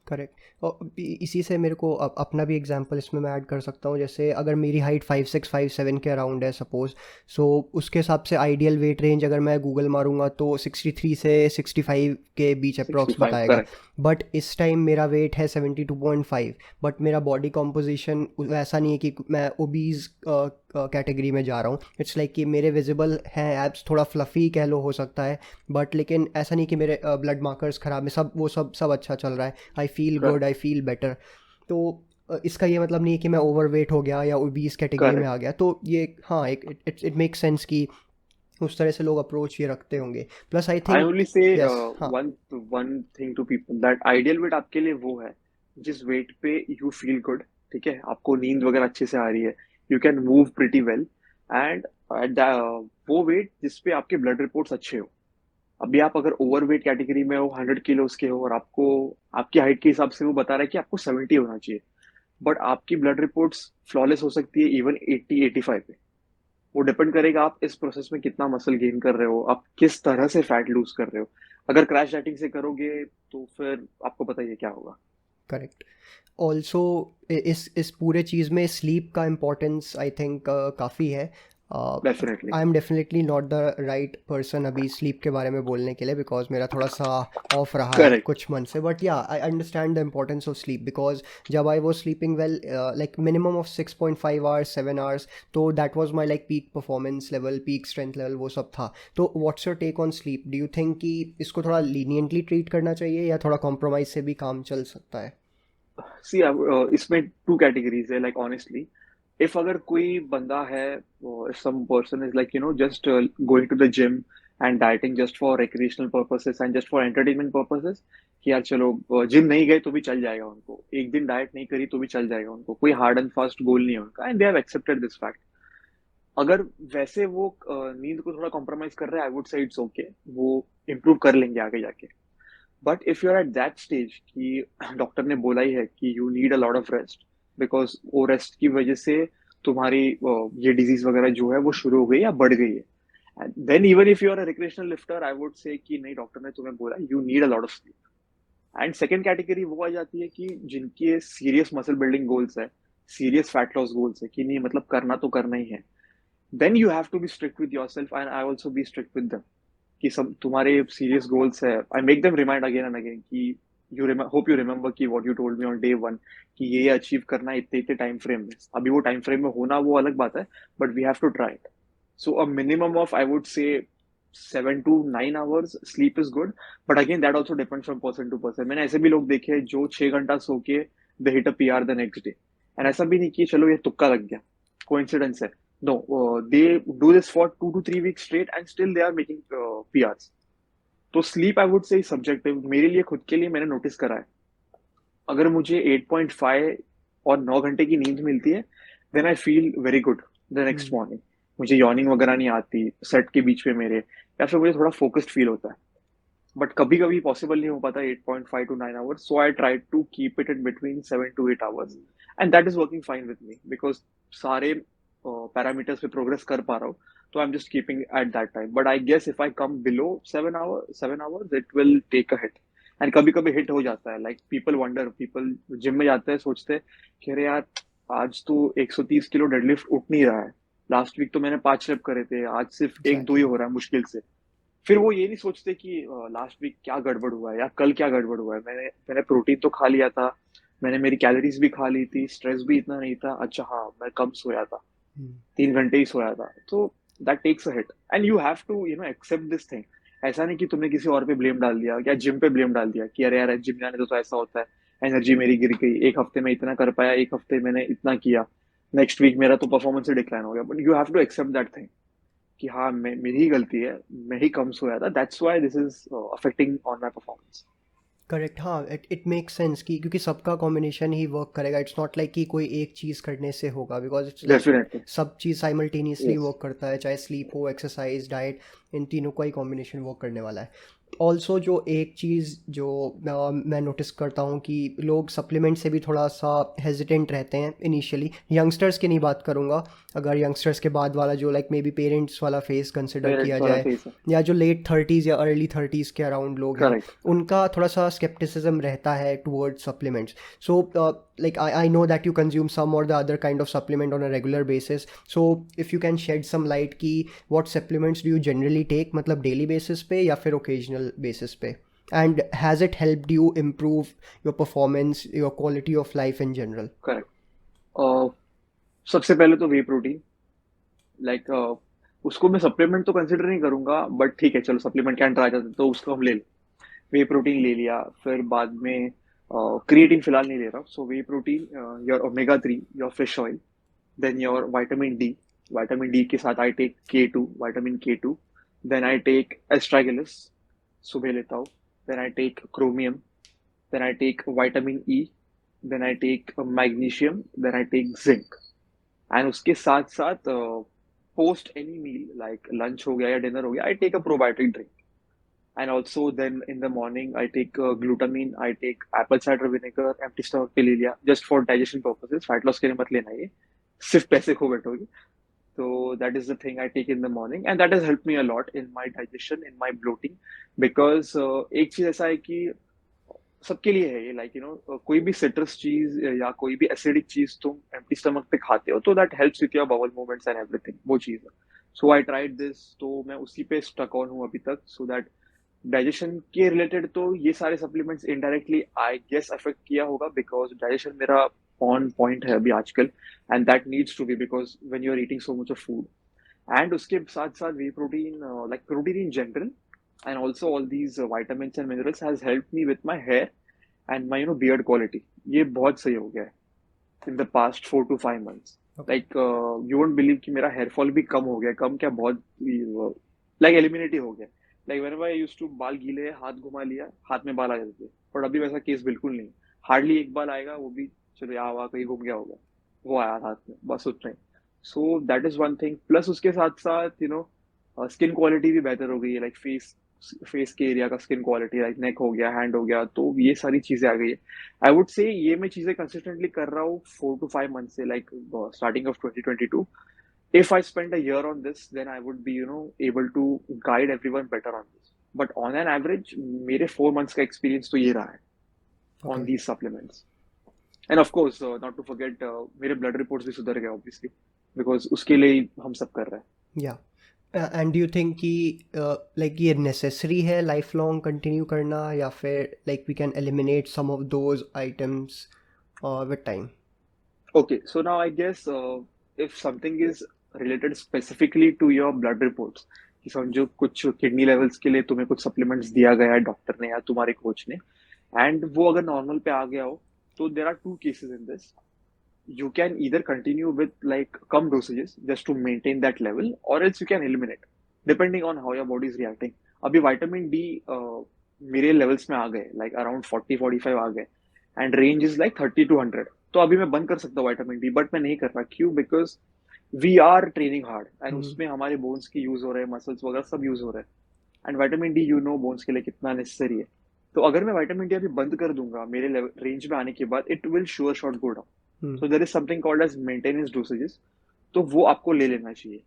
Correct. और इसी से मेरे को अपना भी एग्जांपल इसमें मैं ऐड कर सकता हूँ, जैसे अगर मेरी हाइट 5'6" 5'7" के अराउंड है सपोज, सो उसके हिसाब से आइडियल वेट रेंज अगर मैं गूगल मारूंगा तो 63 से 65 के बीच अप्रॉक्स 65 बताएगा। करेक्ट। बट इस टाइम मेरा वेट है 72.5, बट मेरा बॉडी कॉम्पोजिशन वैसा नहीं है कि मैं ओबीज कैटेगरी में जा रहा हूँ। इट्स लाइक कि मेरे विजिबल हैं एब्स, थोड़ा फ्लफ़ी कह लो हो सकता है, बट लेकिन ऐसा नहीं कि मेरे ब्लड मार्कर्स ख़राब है, सब वो सब अच्छा चल रहा है, I feel good, correct. I feel better. तो इसका ये मतलब नहीं है कि मैं ओवरवेट हो गया या ओबीस कैटेगरी में करेक्ट। आ गया, तो ये हाँ एक इट मेक सेंस कि उस तरह से लोग अप्रोच ये रखते होंगे। Plus I I think only say yes हाँ। One one thing to people, that ideal weight आपके लिए वो है जिस वेट पे यू फील गुड, ठीक है, आपको नींद वगैरह अच्छे से आ रही है, you can move pretty well, and at वो वेट जिस पे आपके ब्लड रिपोर्ट्स अच्छे हो। अभी आप अगर ओवर वेट कैटेगरी में हो, 100 किलोज के हो, और आपको आपकी हाइट के हिसाब से वो बता रहा है कि आपको 70 होना चाहिए, बट आपकी ब्लड रिपोर्ट्स फ्लॉलेस हो सकती है इवन 80 85 पे। वो डिपेंड करेगा आप इस प्रोसेस में कितना मसल गेन कर रहे हो, आप किस तरह से फैट लूज कर रहे हो। अगर क्रैश डाइटिंग से करोगे तो फिर आपको पता ही है क्या होगा। करेक्ट। ऑल्सो इस पूरे चीज़ में स्लीप का इम्पोर्टेंस आई थिंक काफ़ी है। Definitely. I am definitely not the right person अभी स्लीप के बारे में बोलने के लिए, बिकॉज मेरा थोड़ा सा ऑफ रहा है करेक्ट। कुछ मंथ से, but yeah I understand the importance of sleep, because जब I was sleeping well like minimum of 6.5 hours 7 hours, तो that was my like peak performance level, peak strength level, वो सब था। तो what's your take on sleep? Do you think कि इसको थोड़ा लीनियंटली ट्रीट करना चाहिए या थोड़ा कॉम्प्रोमाइज से भी काम चल सकता है? सी इसमें टू कैटेगरीज है, लाइक ऑनेस्टली, इफ अगर कोई बंदा है, some person is like just going to the gym and dieting just for recreational purposes and just for entertainment purposes, कि यार चलो जिम नहीं गए तो भी चल जाएगा उनको, एक दिन डाइट नहीं करी तो भी चल जाएगा उनको, कोई हार्ड एंड फास्ट गोल नहीं है उनका, and they have accepted this fact. अगर वैसे वो नींद को थोड़ा कॉम्प्रोमाइज कर रहे हैं, I would say it's okay, वो इम्प्रूव कर लेंगे आगे जाके। But if you are at that stage कि डॉक्टर ने बोला ही है कि you need a lot of rest, because वो रेस्ट की वजह से तुम्हारी ये डिजीज वगैरह जो है वो शुरू हो गई या बढ़ गई है, and then even if you are a recreational lifter, I would say कि नहीं, डॉक्टर ने तुम्हें बोला you need a lot of sleep. And second category वो आ जाती है कि जिनके सीरियस मसल बिल्डिंग गोल्स है, सीरियस फैट लॉस गोल्स है, कि नहीं मतलब करना तो करना ही है, then you have to be strict with yourself and I also be strict with them, कि सब तुम्हारे सीरियस गोल्स है, I make them remind again and again कि यू होप यू रिमेंबर कि what you told me on day one, कि ये अचीव करना है इतने इतने टाइम फ्रेम में, अभी वो टाइम फ्रेम में होना वो अलग बात है, but we have to try it. So a minimum of I would say 7 to 9 hours sleep is good, but again that also depends from person to person। मैंने ऐसे भी लोग देखे हैं जो 6 घंटा सो के they hit a PR the next day, and ऐसा भी नहीं कि चलो ये तुक्का लग गया, कोइंसिडेंस है, no, they do this for 2 to 3 weeks straight and still they are making PRs। तो स्लीप आई वुड से सब्जेक्टिव, मेरे लिए खुद के लिए मैंने नोटिस करा है, अगर मुझे 8.5 और 9 घंटे की नींद मिलती है, then I feel very good the next Hmm. Morning, मुझे यॉर्निंग वगैरह नहीं आती सेट के बीच में मेरे, या फिर मुझे थोड़ा फोकस्ड फील होता है, बट कभी कभी पॉसिबल नहीं हो पाता 8.5 to 9 hours, so I try to keep it in between 7 to 8 hours, and that is working fine with me, because सारे पैरामीटर्स पे प्रोग्रेस कर पा रहा हूँ, तो I am just keeping at that time, but I guess if I come below 7 hours it will take a hit, and कभी कभी हिट हो जाता है, like people wonder, people gym में जाते हैं सोचते हैं कि अरे यार आज तो 130 किलो डेडलिफ्ट उठ नहीं रहा है, लास्ट वीक तो मैंने 5 रेप करे थे, आज सिर्फ एक दो ही Exactly. हो रहा है मुश्किल से। फिर वो ये नहीं सोचते कि लास्ट वीक क्या गड़बड़ हुआ है या कल क्या गड़बड़ हुआ है, मैंने मैंने प्रोटीन तो खा लिया था, मैंने मेरी कैलोरीज भी खा ली थी, स्ट्रेस भी इतना नहीं था, अच्छा हाँ मैं कम सोया था, Hmm. 3 घंटे ही सोया था, तो that takes a hit and you have to accept this thing. ऐसा नहीं कि तुमने किसी और पे ब्लेम डाल दिया या जिम पे ब्लेम डाल दिया कि अरे यार जिम जाने तो ऐसा होता है, एनर्जी मेरी गिर गई, एक हफ्ते में इतना कर पाया, एक हफ्ते मैंने इतना किया, नेक्स्ट वीक मेरा तो परफॉर्मेंस ही डिक्लाइन हो गया, but you have to accept that thing कि हाँ मेरी ही गलती है, मैं ही कम सोया था, that's why this is affecting on my performance. Correct, हाँ, इट इट मेक सेंस कि क्योंकि सबका कॉम्बिनेशन ही वर्क करेगा, इट्स नॉट लाइक कि कोई एक चीज़ करने से होगा, बिकॉज इट्स लाइक डेफिनेटली। सब चीज़ साइमल्टेनियसली यस। वर्क करता है, चाहे स्लीप हो, एक्सरसाइज, डाइट, इन तीनों का ही कॉम्बिनेशन वर्क करने वाला है। ऑल्सो जो एक चीज़ जो मैं नोटिस करता हूँ कि लोग सप्लीमेंट से भी थोड़ा सा हेजिटेंट रहते हैं इनिशियली, यंगस्टर्स की नहीं बात करूँगा, अगर यंगस्टर्स के बाद वाला जो लाइक मे बी पेरेंट्स वाला फेस कंसिडर किया पेरेंट्स वाला जाए, फेस है। या जो लेट 30s या अर्ली 30s के अराउंड लोग हैं, करेक्ट। उनका थोड़ा सा स्केप्टिसिज्म रहता है towards supplements. So like I know that you consume some or the other kind of supplement on a regular basis, so if you can shed some light कि what supplements do you generally take, मतलब daily basis पे या फिर occasional basis पे, and has it helped you improve your performance, your quality of life in general? Correct. सबसे पहले तो वे प्रोटीन, लाइक उसको मैं सप्लीमेंट तो कंसिडर नहीं करूंगा, बट ठीक है चलो सप्लीमेंट कैन ट्राई जाता है तो उसको हम ले लें। वे प्रोटीन ले लिया, फिर बाद में क्रिएटिन फिलहाल नहीं ले रहा, so whey protein, your omega 3, your fish oil, then your vitamin D, vitamin D के साथ I take K2, vitamin K2, then I take astragalus, सुबह लेता हूँ, then I take chromium, then I take vitamin E, then I take magnesium, then I take zinc, and उसके साथ साथ post any meal like lunch हो गया या डिनर हो गया, I take a probiotic drink, and also then in the morning I take glutamine, I take apple cider vinegar, empty stomach पे ले लिया just for digestion purposes, fat loss के लिए मत लेना ये, सिर्फ पैसे खो बैठोगे। तो that is the thing I take in the morning and that has helped me a lot in my digestion, in my bloating, because एक चीज ऐसा है कि सबके लिए है ये, लाइक कोई भी सिट्रस चीज या कोई भी एसिडिक चीज तुम एम्प्टी स्टमक पे खाते हो तो that helps with your bowel movements and everything, वो चीज है। सो आई ट्राइड दिस, तो मैं उसी पे स्टक ऑन हूँ अभी तक, सो दैट डाइजेशन के रिलेटेड तो ये सारे supplements indirectly I guess affect किया होगा, बिकॉज डाइजेशन मेरा ऑन पॉइंट है अभी आजकल, and that needs to be because when you are eating so much of food, and उसके साथ साथ whey protein, like protein in general and also all these vitamins and minerals has helped me with my hair and my beard quality, ये बहुत सही हो गया है in the past 4 to 5 months, Okay. like you won't believe कि मेरा हेयर फॉल भी कम हो गया, कम क्या बहुत लाइक एलिमिनेट ही हो गया। Like whenever I used to बाल गीले हैं, हाथ घुमा लिया, हाथ में बाल आ जाते थे। बट अभी वैसा केस बिल्कुल नहीं। हार्डली एक बाल आएगा, वो भी चलो यहाँ वहाँ कहीं घूम गया होगा, वो आया हाथ में, बस उतना ही। So that is one thing. Plus उसके साथ साथ स्किन क्वालिटी भी बेहतर हो गई है। लाइक फेस फेस के एरिया का स्किन क्वालिटी, लाइक नेक हो गया, हैंड हो गया, तो ये सारी चीजें आ गई है। आई वुड से ये मैं चीजें कंसिस्टेंटली कर रहा हूँ 4 to 5 मंथ से, like starting of 2022। If I spend a year on this, then I would be, able to guide everyone better on this. But on an average, मेरे 4 months का experience तो ये रहा है on Okay. these supplements. And of course, not to forget, मेरे blood reports भी सुधर गए obviously, because उसके लिए ही हम सब कर रहे हैं। Yeah. And do you think कि लाइक ये नेसेसरी है लाइफ लॉन्ग कंटिन्यू करना, या फिर like we can eliminate some of those items with time? Okay, so now I guess if something is related specifically to your blood reports, कि समझो कुछ किडनी लेवल्स के लिए तुम्हें कुछ सप्लीमेंट्स दिया गया है डॉक्टर ने या तुम्हारे कोच ने, एंड वो अगर नॉर्मल पे आ गया हो, तो there are two cases in this. You can either continue with like come dosages just to maintain that level, or else you can eliminate depending on how your body is reacting. अभी विटामिन डी मेरे लेवल्स में आ गए, लाइक अराउंड 40-45 आ गए, and range is like 30 to 100। तो अभी मैं बंद कर सकता हूँ विटामिन डी, बट मैं नहीं कर रहा। क्यों? Because we are training hard, and उसमें हमारे बोन्स की यूज हो रहे हैं, मसल्स वगैरह सब यूज हो रहे हैं। एंड विटामिन डी बोन्स के लिए कितना नेसेसरी है। तो अगर मैं विटामिन डी अभी बंद कर दूंगा मेरे रेंज में आने के बाद, it will sure shot go down. So there is something called as maintenance dosages, तो वो आपको ले लेना चाहिए।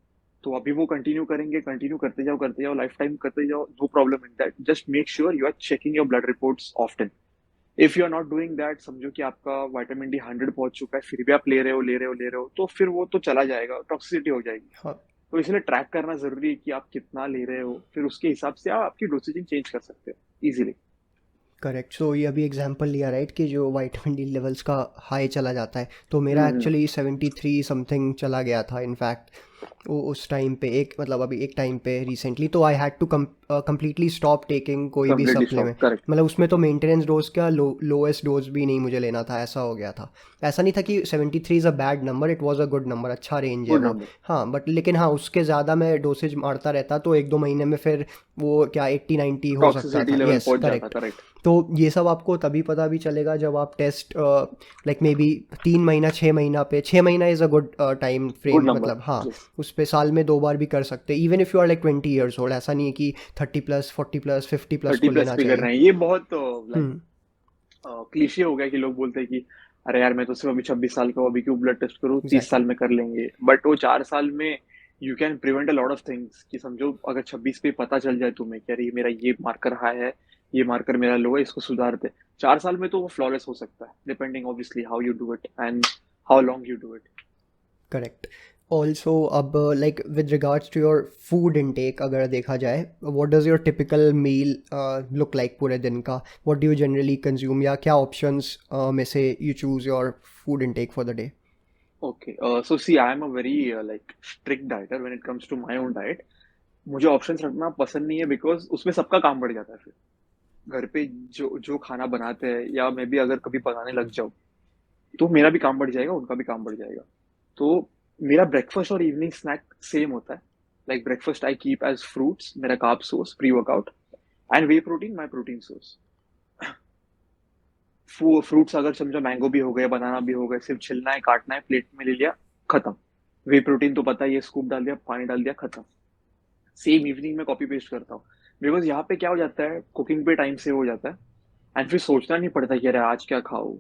तो अभी वो कंटिन्यू करेंगे, कंटिन्यू करते जाओ, लाइफ टाइम करते जाओ, no problem in that. Just make sure you are checking your blood reports often. If you are not doing that, समझो कि आपका विटामिन डी 100 पहुंच चुका है, फिर भी आप ले रहे हो, तो फिर वो तो चला जाएगा, टॉक्सिसिटी हो जाएगी। हाँ, तो इसलिए ट्रैक करना जरूरी है कि आप कितना ले रहे हो, फिर उसके हिसाब से आप आपकी डोसेजिंग चेंज कर सकते हो इजीली। करेक्ट। सो ये अभी एग्जांपल लिया राइट कि जो विटामिन डी लेवल्स का हाई चला जाता है, तो मेरा एक्चुअली 73 समथिंग चला गया था इनफैक्ट वो उस टाइम पे, एक मतलब अभी एक टाइम पे रिसेंटली। तो I had to completely stop taking कोई भी कंप्लीटली स्टॉप, सप्लीमेंट। करेक्ट। मतलब उसमें तो मेंटेनेंस डोज का लोएस्ट डोज भी नहीं मुझे लेना था, ऐसा हो गया था। ऐसा नहीं था कि 73 is a bad number, it was a good number, अच्छा रेंज है गुड वो। नंबर। हाँ बट लेकिन हाँ, उसके ज़्यादा मैं डोसेज मारता रहता तो 1-2 महीने में फिर वो क्या 80-90 हो सकता टॉक्सिसिटी था। लेवल यस पहुंच जाता, करेक्ट। करेक्ट। तो ये सब आपको तभी पता भी चलेगा जब आप टेस्ट लाइक मे बी 3 महीना 6 महीना पे, 6 महीना is a good time good frame, number, मतलब हाँ यस। उस पे साल में 2 बार भी कर सकते हैं, even if you are like 20 years old. ऐसा नहीं है कि 30+, 40+, 50+ 30 को प्लस लेना भी कर चाहिए। रहे हैं, ये बहुत लाइक हम्म। क्लीशे हो गया कि लोग बोलते हैं कि अरे यार मैं तो सिर्फ अभी 26 साल का हूँ, अभी क्यों ब्लड टेस्ट करूँ, 30 साल एग्जैक्टली। में कर लेंगे। बट वो 4 साल में you can prevent a lot of things. कि समझो अगर 26 पे पता चल जाए तुम्हें कि अरे मेरा ये मार्कर हाई है, ये मार्कर मेरा लो है, इसको सुधारते, 4 साल में तो वो फ्लॉलेस हो सकता है, depending obviously how you do it and how long you do it. Correct. Also अब like with regards to your food intake अगर देखा जाए, what does your typical meal look like पूरे दिन का? What do you generally consume, या क्या ऑप्शंस में से you choose your food intake for the day? Okay, so see I am a very like strict dieter when it comes to my own diet. मुझे ऑप्शंस रखना पसंद नहीं है, बिकॉज उसमें सबका काम बढ़ जाता है। फिर घर पे जो जो खाना बनाते हैं, या मैं भी अगर कभी बनाने लग जाऊं, तो मेरा भी काम बढ़ जाएगा, उनका भी काम बढ़ जाएगा। तो मेरा ब्रेकफास्ट और इवनिंग स्नैक सेम होता है। Like breakfast I keep as fruits, मेरा carb source pre workout, and whey protein my protein source. Fruits अगर समझो मैंगो भी हो गए, बनाना भी हो गए, सिर्फ छिलना है, काटना है, प्लेट में ले लिया, खत्म। वे प्रोटीन तो पता ही है, स्कूप डाल दिया, पानी डाल दिया, खत्म। सेम इवनिंग में कॉपी पेस्ट करता हूँ। बिकॉज यहाँ पे क्या हो जाता है, कुकिंग पे टाइम सेव हो जाता है, एंड फिर सोचना नहीं पड़ता कि अरे आज क्या खाऊं,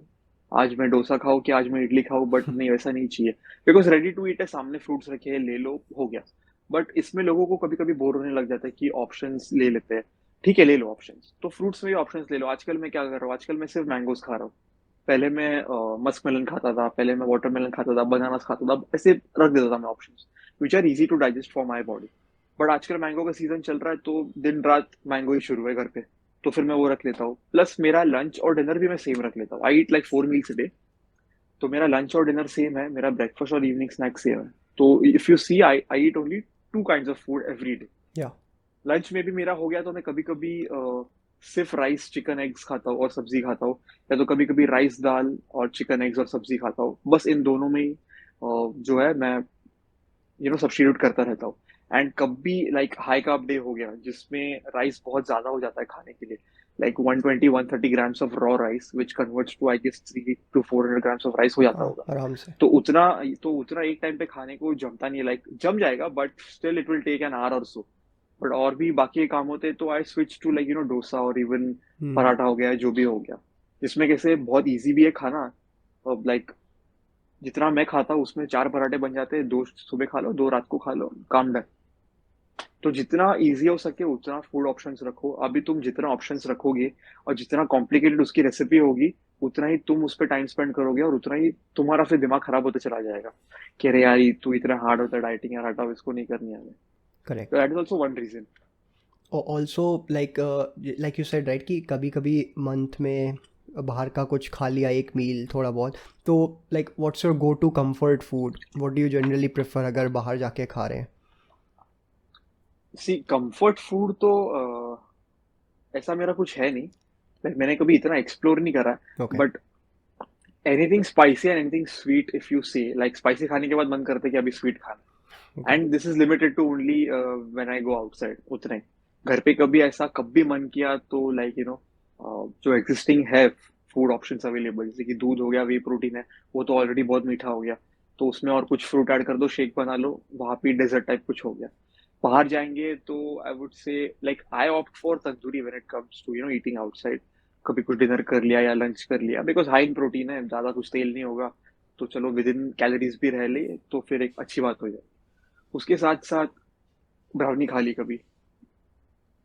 आज मैं डोसा खाऊं कि आज मैं इडली खाऊं। बट नहीं, वैसा नहीं चाहिए, बिकॉज रेडी टू ईट है, सामने फ्रूट्स रखे हैं, ले लो, हो गया। बट इसमें लोगों को कभी कभी बोर होने लग जाता है कि ऑप्शंस ले लेते हैं। ठीक है, ले लो ऑप्शंस, तो फ्रूट्स में भी ऑप्शंस ले लो। आजकल मैं क्या कर रहा हूँ, आजकल मैं सिर्फ मैंगोज खा रहा हूँ। पहले मैं मस्क मेलन खाता था, पहले मैं वाटरमेलन खाता था, बनानास खाता था, ऐसे रख देता था मैं options, which are easy to digest for my body. But आजकल मैंगो का सीजन चल रहा है, तो दिन रात मैंगो ही शुरू है घर पे, तो फिर मैं वो रख लेता हूँ। प्लस मेरा लंच और डिनर भी मैं सेम रख लेता हूँ। I eat like 4 meals a day, तो मेरा लंच और डिनर सेम है, मेरा ब्रेकफास्ट और इवनिंग स्नैक सेम है। तो if you see, I eat only 2 kinds of food every day. Yeah. Lunch में भी मेरा हो गया तो मैं कभी कभी सिर्फ राइस चिकन एग्स खाता हूँ और सब्जी खाता हूँ, या तो कभी कभी राइस दाल और चिकन एग्स और सब्जी खाता हूँ। बस इन दोनों में ही जो है मैं सब्स्टिट्यूट करता रहता हूँ। एंड कभी लाइक हाई कार्ब डे हो गया जिसमें राइस बहुत ज्यादा हो जाता है खाने के लिए, like 120-130 grams of raw rice which converts to I guess 300-400 grams of rice हो जाता हाँ होगा। आराम से। तो उतना एक टाइम पे खाने को जमता नहीं है, लाइक जम जाएगा but still it will take an hour or so. But और भी बाकी काम होते तो I switch to like dosa और इवन हम्म। पराठा हो गया, जो भी हो गया, जिसमें कैसे बहुत इजी भी है खाना। लाइक जितना मैं खाता हूँ उसमें 4 पराठे बन जाते हैं, 2 सुबह खा लो, 2 रात को खा लो, काम डन। तो जितना इजी हो सके उतना फूड ऑप्शंस रखो। अभी तुम जितना ऑप्शंस रखोगे और जितना कॉम्प्लिकेटेड उसकी रेसिपी होगी, उतना ही तुम उस पर टाइम स्पेंड करोगे और उतना ही तुम्हारा फिर दिमाग खराब होता चला जाएगा कि अरे यार तू इतना हार्ड होता है डाइटिंग, यार हटाओ इसको, नहीं करनी है हमें। तो correct. That is also one reason. Also like you said right कि कभी कभी मंथ में बाहर का कुछ खा लिया एक मील थोड़ा बहुत, तो like what's your go to comfort food, what do you generally prefer अगर बाहर जाके खा रहे हैं? सी कंफर्ट फूड तो ऐसा मेरा कुछ है नहीं, लाइक मैंने कभी इतना एक्सप्लोर नहीं करा। Okay. But anything spicy and anything sweet, if you से लाइक स्पाइसी खाने के बाद मन करता है कि अभी स्वीट खाना, okay. And this is limited to only when I go outside, उतने घर पे कभी ऐसा कभी मन किया तो लाइक जो एग्जिस्टिंग है फूड ऑप्शंस अवेलेबल, जैसे कि दूध हो गया, वे प्रोटीन है, वो तो ऑलरेडी बहुत मीठा हो गया, तो उसमें और कुछ फ्रूट ऐड कर दो, शेक बना लो, वहां पे डेजर्ट टाइप कुछ हो गया। बाहर जाएंगे तो I would say like I opt for tandoori when it comes to eating outside. कभी कुछ डिनर कर लिया या लंच कर लिया, बिकॉज हाई इन प्रोटीन है, ज्यादा कुछ तेल नहीं होगा, तो चलो विद इन कैलोरीज भी रह ले, तो फिर एक अच्छी बात हो जाए। उसके साथ साथ ब्राउनी खा ली कभी,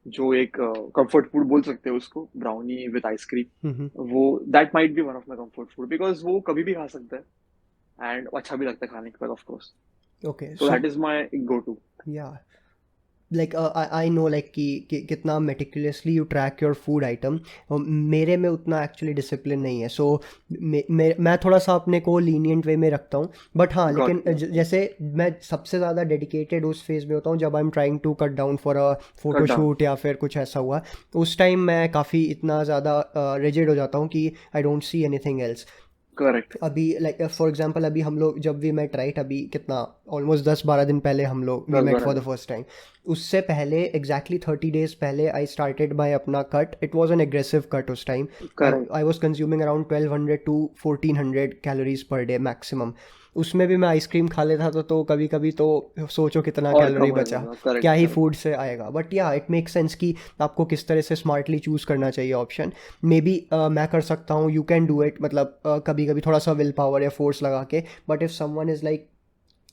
जो एक कंफर्ट फूड बोल सकते हो उसको, ब्राउनी विद हम्म। आइसक्रीम। वो that might be one of my comfort food, because वो कभी भी खा सकता है एंड अच्छा भी लगता है खाने के बाद, of course. Okay so so that is my go to. Yeah like I know like कि कितना meticulously you track your food item. मेरे में उतना एक्चुअली डिसिप्लिन नहीं है, सो मैं थोड़ा सा अपने को लीनियंट वे में रखता हूँ। बट हाँ, गॉट लेकिन जैसे मैं सबसे ज़्यादा डेडिकेटेड उस फेज़ में होता हूँ जब I am trying to cut down for a cut down. Photoshoot या फिर कुछ ऐसा हुआ। उस टाइम मैं काफ़ी इतना ज़्यादा रिजिड हो जाता हूँ कि I don't see anything else. Correct. अभी लाइक फॉर एग्जांपल अभी हम लोग जब वी मेट राइट, अभी कितना ऑलमोस्ट 10-12 दिन पहले हम लोग वी दस मेट बारह फॉर द दिन फर्स्ट टाइम। उससे पहले एग्जैक्टली 30 days पहले आई स्टार्टेड माई अपना cut. It was an aggressive cut उस time. Correct. I was consuming around 1200 to 1400 calories per day maximum. उसमें भी मैं आइसक्रीम खा लेता था, तो कभी कभी तो सोचो कितना और कम कैलोरी हो बचा, जाएगा, क्या करेक्ट ही करेक्ट। फूड से आएगा। बट या इट मेक सेंस कि आपको किस तरह से स्मार्टली चूज़ करना चाहिए ऑप्शन। मे बी मैं कर सकता हूँ, यू कैन डू इट, मतलब कभी कभी थोड़ा सा विल पावर या फोर्स लगा के। But if someone is like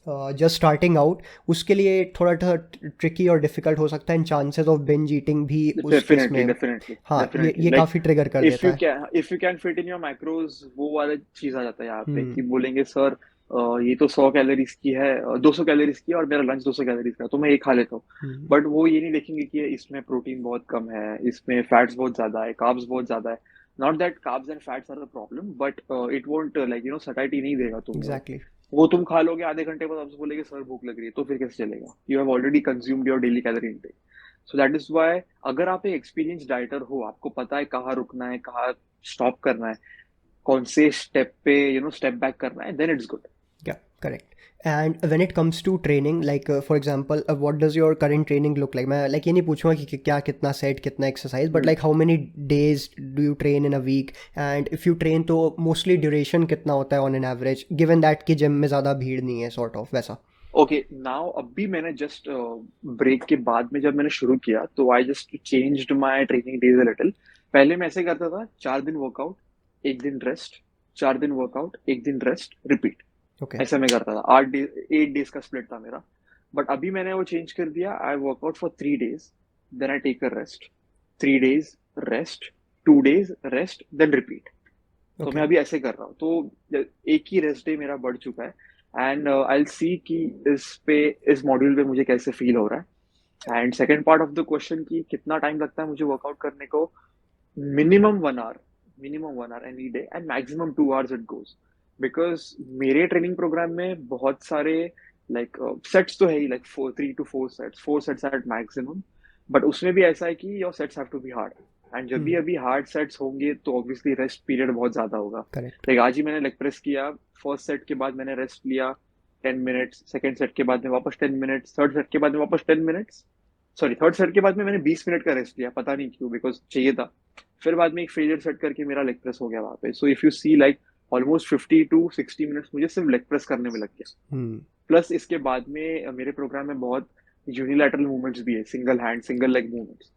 just starting out, उसके लिए थोड़ा ट्रिकी और डिफिकल्ट हो सकता है, and chances of binge eating भी उस केस डेफिनेटली में डेफिनेटली हाँ डेफिनेटली, ये लाइक काफ़ी ट्रिगर कर देता है। If you can fit in your macros, वो वाला चीज आ जाता है यहाँ पे हम्म। कि बोलेंगे सर ये तो 100 कैलोरीज की है, 200 कैलोरीज की है और मेरा लंच 200 कैलोरीज का है, तो मैं ये खा लेता हूँ। हम्म। बट वो ये नहीं देखेंगे कि इसमें प्रोटीन बहुत कम है, इसमें फैट्स बहुत ज्यादा है, कार्ब्स बहुत ज्यादा है। Not that carbs and fats are the problem, but it won't like satiety नहीं देगा तुम्हें वो। एग्जैक्टली। वो तुम खा लोगे, आधे घंटे बाद आपसे बोलेगे सर भूख लग रही है, तो फिर कैसे चलेगा? You have already consumed your daily calorie intake. So that is why, अगर आप एक एक्सपीरियंस डाइटर हो, आपको पता है कहाँ रुकना है, कहाँ स्टॉप करना है, कौन से स्टेप पे स्टेप बैक करना है, then it's good. Yeah correct. And when it comes to training, like for example what does your current training look like? मैं लाइक ये नहीं पूछूंगा कि क्या कितना सेट कितना exercise, but like how many days do you train in a week? And if you train तो मोस्टली ड्यूरेशन कितना होता है on an average, given that कि जिम में ज़्यादा भीड़ नहीं है सॉर्ट ऑफ वैसा? ओके, नाउ अभी मैंने जस्ट ब्रेक के बाद में जब मैंने शुरू किया तो I just changed my training days a little. पहले मैं ऐसे करता था, 4 दिन वर्कआउट, 1 दिन रेस्ट, 4 दिन वर्कआउट, 1 दिन रेस्ट, रिपीट। ओके। ऐसा मैं करता था, 8 डेज 8 डेज का स्प्लिट था मेरा। बट अभी मैंने वो चेंज कर दिया, I workout for 3 days, then I take a rest, 3 days rest, 2 days rest, then repeat. तो मैं ओके। अभी ऐसे कर रहा हूँ, तो एक ही रेस्ट डे मेरा बढ़ चुका है। एंड आई विल सी कि इस मॉड्यूल पे मुझे कैसे फील हो रहा है। And second part of the question कि कितना टाइम लगता है मुझे वर्कआउट करने को, minimum 1 hour, minimum 1 hour any day and maximum 2 hours it goes. Because मेरे ट्रेनिंग प्रोग्राम में बहुत सारे लाइक सेट्स तो है ही, like 3 to 4 sets, 4 sets at maximum. But उसमें भी ऐसा है कि your sets have to be hard, and जब भी हम्म। अभी हार्ड सेट्स होंगे तो ऑब्वियसली रेस्ट पीरियड बहुत ज्यादा होगा। करेक्ट। लाइक आज ही मैंने लेग प्रेस किया, फर्स्ट सेट के बाद मैंने रेस्ट लिया 10 मिनट्स, सेकंड सेट के बाद में वापस 10 मिनट्स, थर्ड सेट के बाद में वापस 10 मिनट्स, सॉरी थर्ड सेट के बाद में मैंने 20 मिनट का रेस्ट लिया, पता नहीं क्यों, बिकॉज चाहिए था। फिर बाद में एक फेलियर सेट करके मेरा लेग प्रेस हो गया वहां पे। So if you see like almost 50 to 60 minutes मुझे सिर्फ लेग प्रेस करने में लग गया। हम्म। प्लस इसके बाद में मेरे प्रोग्राम में बहुत यूनिलैटरल मूवमेंट्स भी है, single hand single leg movements.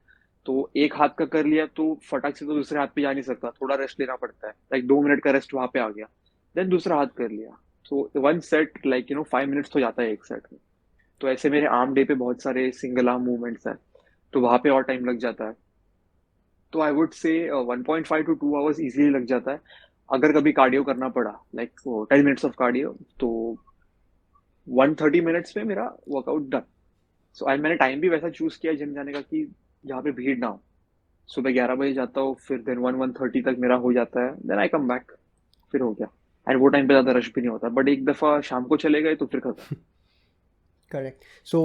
तो एक हाथ का कर लिया तो फटाक से तो दूसरे हाथ पे जा नहीं सकता, थोड़ा रेस्ट लेना पड़ता है, लाइक 2 मिनट का रेस्ट वहां पे आ गया, देन दूसरा हाथ कर लिया। तो वन सेट लाइक 5 मिनट्स तो जाता है एक सेट में। तो ऐसे मेरे आर्म डे पे बहुत सारे सिंगल आर्म मूवमेंट्स हैं, तो वहां पे और टाइम लग जाता है। तो आई वुड से 1.5 to 2 आवर्स इजीली लग जाता है। अगर कभी कार्डियो करना पड़ा लाइक 10 मिनट्स ऑफ कार्डियो, तो 130 मिनट्स में मेरा वर्कआउट डन। सो आई मैंने टाइम भी वैसा चूज किया जिम जाने का कि जहाँ पे भीड़ ना हो। सुबह 11 बजे जाता हूँ, फिर देन 1-1:30 तक मेरा हो जाता है, देन आई कम बैक, फिर हो गया। एंड वो टाइम पे ज्यादा रश भी नहीं होता, बट एक दफा शाम को चले गए तो फिर खत्म। करेक्ट। सो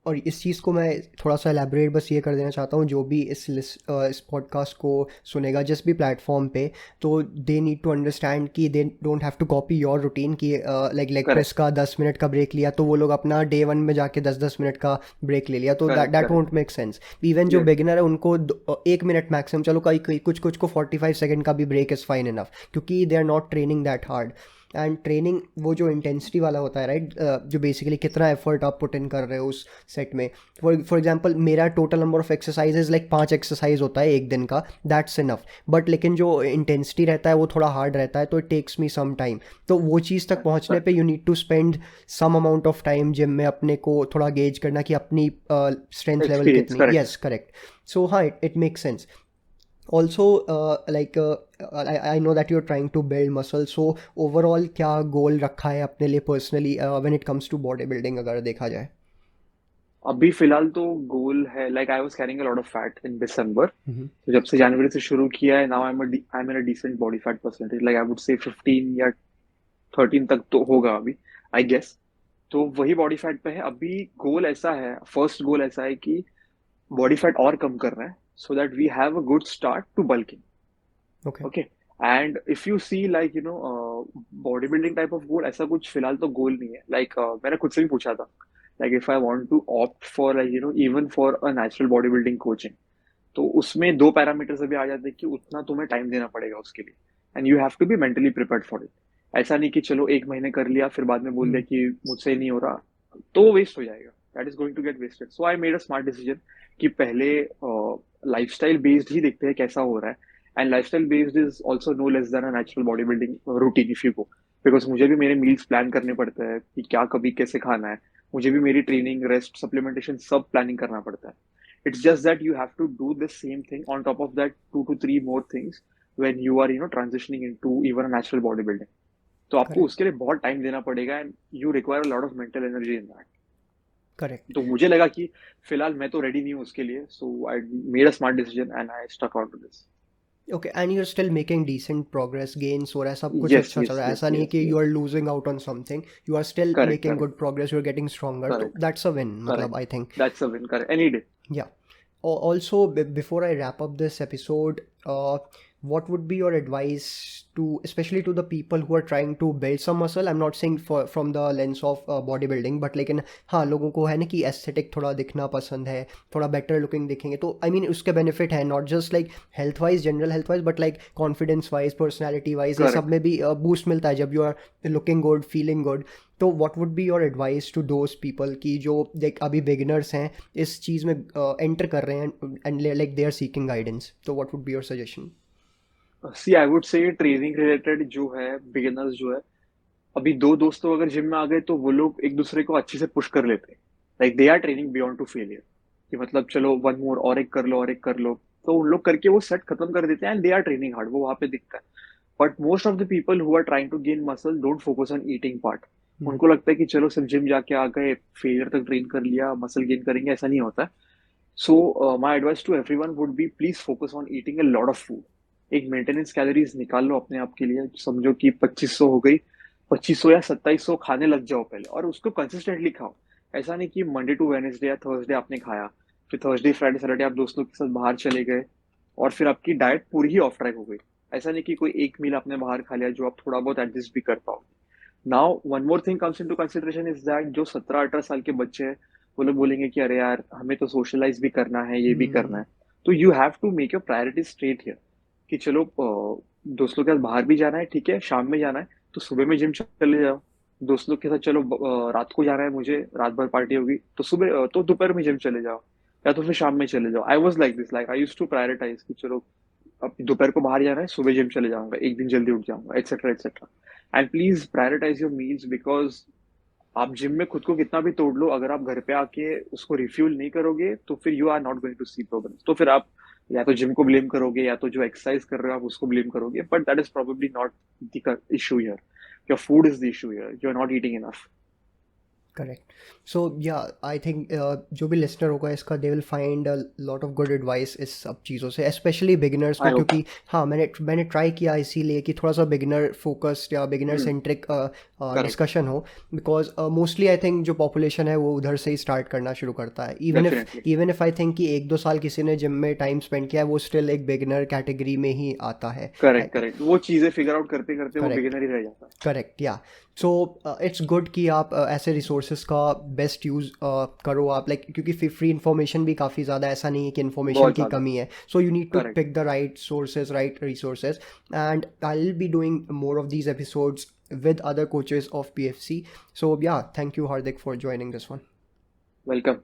और इस चीज़ को मैं थोड़ा सा एलैबोरेट बस ये कर देना चाहता हूँ, जो भी इस पॉडकास्ट को सुनेगा जिस भी प्लेटफॉर्म पे, तो दे नीड टू अंडरस्टैंड कि they don't have to copy your routine कि लाइक लेग प्रेस करेक्ट, का 10 मिनट का ब्रेक लिया तो वो लोग अपना डे 1 में जाके 10-10 मिनट का ब्रेक ले लिया, तो that correct, that correct. Won't make sense. Even जो यस, बिगिनर है उनको 1 मिनट मैक्सिमम, चलो कई कुछ कुछ को 45 सेकेंड का भी ब्रेक इज़ फाइन इनफ, क्योंकि they are not training that hard. And training वो जो इंटेंसिटी वाला होता है राइट, जो बेसिकली कितना एफर्ट आप पुट इन कर रहे हो उस सेट में। फॉर एग्जांपल मेरा total number of exercises like 5 exercise होता है एक दिन का, दैट्स इनफ। बट लेकिन जो इंटेंसिटी रहता है वो थोड़ा हार्ड रहता है, तो it takes me some time. तो वो चीज़ तक पहुंचने पे you need to spend some amount of time gym में, अपने को थोड़ा गेज करना कि अपनी स्ट्रेंथ लेवल एक्सपीरियंस, कितनी। करेक्ट। Yes correct. सो हाँ, it makes sense also. I know that you're trying to build muscle, so overall क्या गोल रखा है अपने लिए personally when it comes to body building अगर देखा जाए? अभी फिलहाल तो गोल है, like I was carrying a lot of fat in December. Hmm. तो जब से जनवरी से शुरू किया है, now I am in a decent body fat percentage, like I would say 15 या 13 तक तो होगा अभी, आई गेस। तो वही बॉडी फैट पे है अभी। गोल ऐसा है, फर्स्ट गोल ऐसा है कि बॉडी फैट और कम करना है, so that we have a good start to bulking. Okay. Okay. And if you see like body building type of goal, ऐसा कुछ फिलहाल तो गोल नहीं है। लाइक मैंने खुद से भी पूछा था, like if I want to opt for like even for a natural body building coaching, तो उसमें दो पैरामीटर्स अभी आ जाते हैं कि उतना तुम्हें टाइम देना पड़ेगा उसके लिए, and you have to be mentally prepared for it. ऐसा नहीं कि चलो एक महीने कर लिया फिर बाद में बोल दिया कि मुझसे नहीं हो रहा, तो वो वेस्ट हो जाएगा, that is going to get wasted. So I made a smart decision कि पहले लाइफस्टाइल बेस्ड ही देखते हैं कैसा हो रहा है। And lifestyle based is also no less than a natural body building routine if you go, because मुझे भी मेरे मील्स प्लान करने पड़ते हैं कि क्या कभी कैसे खाना है। मुझे भी मेरी ट्रेनिंग, रेस्ट, सप्लीमेंटेशन सब प्लानिंग करना पड़ता है। It's just that you have to do the same thing on top of that 2 to 3 more things when you are transitioning into even a natural bodybuilding. तो आपको करेक्ट। उसके लिए बहुत टाइम देना पड़ेगा, and you require a lot of mental energy in that. Correct. तो मुझे लगा कि फिलहाल मैं तो रेडी नहीं हूँ उसके लिए, so I made a smart decision and I stuck out to this. Okay, and you are still making decent progress, gains हो रहा है, सब कुछ यस, अच्छा चल यस, रहा है, यस, ऐसा नहीं है यस, कि you are yes. Losing out on something, you are still correct, making correct, good progress, you are getting stronger, तो करेक्ट, दैट्स अ विन, मतलब correct. I think. That's a win, correct, any day. Yeah. Also, before I wrap up this episode, what would be your advice to, especially to the people who are trying to build some muscle? I'm not saying from the lens of bodybuilding, but लेकिन हाँ, लोगों को है ना कि aesthetic थोड़ा दिखना पसंद है, थोड़ा better looking दिखेंगे, तो I mean उसके benefit है, not just like health wise, general health wise, but like confidence wise, personality wise, ये सब करेक्ट। में भी boost मिलता है जब you are looking good, feeling good. तो what would be your advice to those people की जो लाइक अभी बिगिनर्स हैं, इस चीज़ में एंटर कर रहे हैं and like they are seeking guidance, तो what would be your suggestion? See I would say training related जो है, बिगिनर्स जो है, अभी दो दोस्तों अगर जिम में आ गए तो वो लोग एक दूसरे को अच्छे से पुश कर लेते हैं, like they are training beyond to failure, कि मतलब चलो वन मोर, और एक कर लो, और एक कर लो। तो उन लोग करके वो सेट खत्म कर देते हैं, and they are training hard, वो वहां पे दिखता है। But most of the people who are trying to gain muscle don't focus on eating part. उनको लगता है कि चलो सिर्फ जिम जाके आ गए, फेलियर तक ट्रेन कर लिया, मसल गेन करेंगे, ऐसा नहीं होता। So my advice to everyone would be please focus on eating a lot of food. एक मेंटेनेंस कैलोरीज निकाल लो अपने आप के लिए, समझो कि 2500 हो गई, 2500 या 2700 खाने लग जाओ पहले, और उसको कंसिस्टेंटली खाओ। ऐसा नहीं कि मंडे टू वेनेसडे या थर्सडे आपने खाया, फिर थर्सडे फ्राइडे सैटरडे आप दोस्तों के साथ बाहर चले गए, और फिर आपकी डाइट पूरी ही ऑफ ट्रैक हो गई। ऐसा नहीं कि कोई एक मील आपने बाहर खा लिया जो आप थोड़ा बहुत एडजस्ट भी कर पाओ। Now one more thing comes into consideration is that जो 17-18 साल के बच्चे हैं वो लोग बोलेंगे कि अरे यार हमें तो सोशलाइज भी करना है, ये भी करना हम्म। है। तो you have to make your priority straight here कि चलो दोस्तों के साथ बाहर भी जाना है, ठीक है, शाम में जाना है तो सुबह में जिम चले जाओ। दोस्त लोग के साथ चलो रात को जाना है मुझे, रात भर पार्टी होगी तो सुबह तो दोपहर में जिम चले जाओ, या तो फिर शाम में चले जाओ। I was like this, like I use to prioritize कि चलो अब दोपहर को बाहर जाना है, सुबह जिम चले जाऊंगा, एक दिन जल्दी उठ जाऊंगा, etcetera etcetera. And please prioritize your meals, because आप जिम में खुद को कितना भी तोड़ लो, अगर आप घर पे आके उसको रिफ्यूल नहीं करोगे तो फिर you are not going to see progress. तो फिर आप या तो जिम को ब्लेम करोगे या तो जो एक्सरसाइज कर रहे हो आप उसको ब्लेम करोगे, but that is probably not the issue here. Your food is the issue here, you are not eating enough. Correct. So yeah I think जो भी लिसनर होगा इसका they will find a lot of good advice इस सब चीज़ों से, स्पेशली बिगिनर्स को, आई होप। क्योंकि हाँ मैंने ट्राई किया इसीलिए कि थोड़ा सा बिगिनर फोकस्ड या बिगिनर सेंट्रिक करेक्ट। डिस्कशन हो। बिकॉज मोस्टली आई थिंक जो पॉपुलेशन है वो उधर से ही स्टार्ट करना शुरू करता है। Definitely. Even if I think कि 1-2 साल किसी ने जिम में टाइम स्पेंड किया है वो स्टिल एक बिगिनर कैटेगरी में ही आता है। करेक्ट करेक्ट, वो चीजें फिगर आउट करते करते वो करेक्ट। बिगिनर ही रह जाता है। करेक्ट या। सो इट्स गुड कि आप ऐसे रिसोर्सेज का बेस्ट यूज़ करो आप, लाइक क्योंकि फ्री इन्फॉर्मेशन भी काफ़ी ज़्यादा, ऐसा नहीं है कि इन्फॉर्मेशन बहुत की ज्यादा। कमी है। So you need to correct. Pick the right sources, right resources, and I will be doing more of these episodes with other coaches of PFC. So yeah, thank you Hardik for joining this one. Welcome.